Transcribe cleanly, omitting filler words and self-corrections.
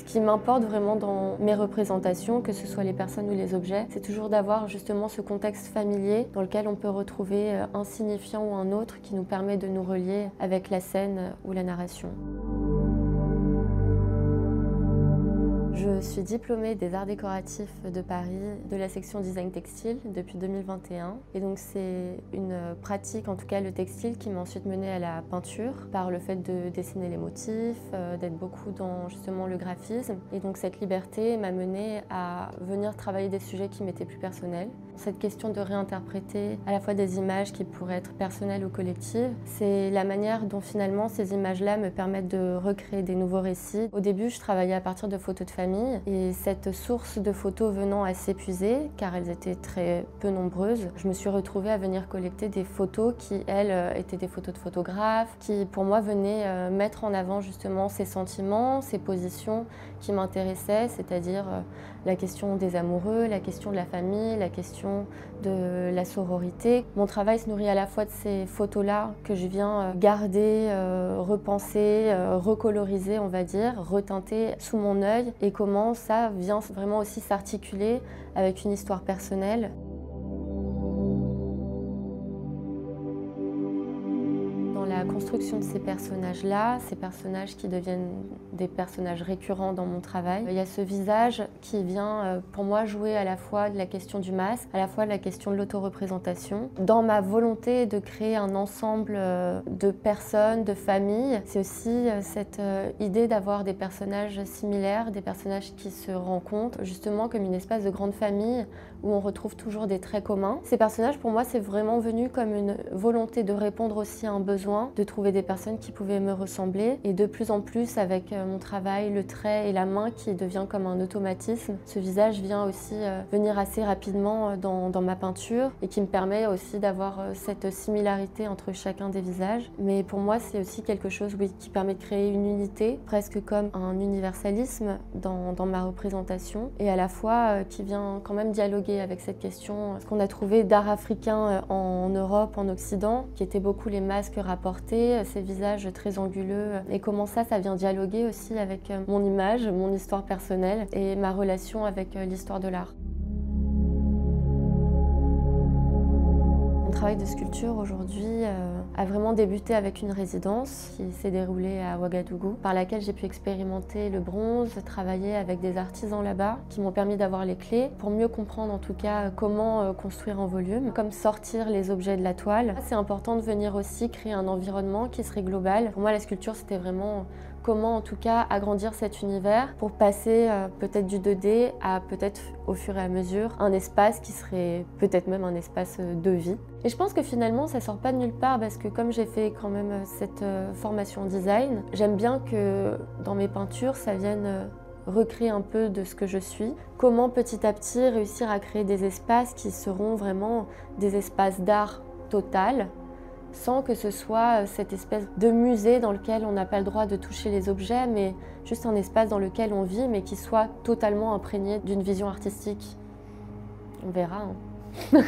Ce qui m'importe vraiment dans mes représentations, que ce soit les personnes ou les objets, c'est toujours d'avoir justement ce contexte familier dans lequel on peut retrouver un signifiant ou un autre qui nous permet de nous relier avec la scène ou la narration. Je suis diplômée des Arts décoratifs de Paris, de la section design textile depuis 2021. Et donc c'est une pratique, en tout cas le textile, qui m'a ensuite menée à la peinture par le fait de dessiner les motifs, d'être beaucoup dans justement le graphisme. Et donc cette liberté m'a menée à venir travailler des sujets qui m'étaient plus personnels. Cette question de réinterpréter à la fois des images qui pourraient être personnelles ou collectives, c'est la manière dont finalement ces images-là me permettent de recréer des nouveaux récits. Au début, je travaillais à partir de photos de famille et cette source de photos venant à s'épuiser, car elles étaient très peu nombreuses, je me suis retrouvée à venir collecter des photos qui, elles, étaient des photos de photographes, qui pour moi venaient mettre en avant justement ces sentiments, ces positions qui m'intéressaient, c'est-à-dire la question des amoureux, la question de la famille, la question de la sororité. Mon travail se nourrit à la fois de ces photos-là que je viens garder, repenser, recoloriser, on va dire, reteinter sous mon œil, et comment ça vient vraiment aussi s'articuler avec une histoire personnelle. Dans la construction de ces personnages-là, ces personnages qui deviennent des personnages récurrents dans mon travail, il y a ce visage qui vient pour moi jouer à la fois de la question du masque, à la fois de la question de l'autoreprésentation. Dans ma volonté de créer un ensemble de personnes, de familles, c'est aussi cette idée d'avoir des personnages similaires, des personnages qui se rencontrent, justement comme une espèce de grande famille où on retrouve toujours des traits communs. Ces personnages, pour moi, c'est vraiment venu comme une volonté de répondre aussi à un besoin, de trouver des personnes qui pouvaient me ressembler. Et de plus en plus, avec mon travail, le trait et la main qui devient comme un automatisme, ce visage vient aussi venir assez rapidement dans ma peinture et qui me permet aussi d'avoir cette similarité entre chacun des visages. Mais pour moi, c'est aussi quelque chose, oui, qui permet de créer une unité, presque comme un universalisme dans ma représentation, et à la fois qui vient quand même dialoguer avec cette question, ce qu'on a trouvé d'art africain en Europe, en Occident, qui était beaucoup les masques rapportés, ces visages très anguleux, et comment ça vient dialoguer aussi avec mon image, mon histoire personnelle et ma relation avec l'histoire de l'art. Mon travail de sculpture aujourd'hui a vraiment débuté avec une résidence qui s'est déroulée à Ouagadougou, par laquelle j'ai pu expérimenter le bronze, travailler avec des artisans là-bas qui m'ont permis d'avoir les clés pour mieux comprendre en tout cas comment construire en volume, comme sortir les objets de la toile. C'est important de venir aussi créer un environnement qui serait global. Pour moi, la sculpture, c'était vraiment comment en tout cas agrandir cet univers pour passer peut-être du 2D à peut-être au fur et à mesure un espace qui serait peut-être même un espace de vie. Et je pense que finalement ça sort pas de nulle part, parce que comme j'ai fait quand même cette formation en design, j'aime bien que dans mes peintures ça vienne recréer un peu de ce que je suis. Comment petit à petit réussir à créer des espaces qui seront vraiment des espaces d'art total, sans que ce soit cette espèce de musée dans lequel on n'a pas le droit de toucher les objets, mais juste un espace dans lequel on vit, mais qui soit totalement imprégné d'une vision artistique. On verra, hein.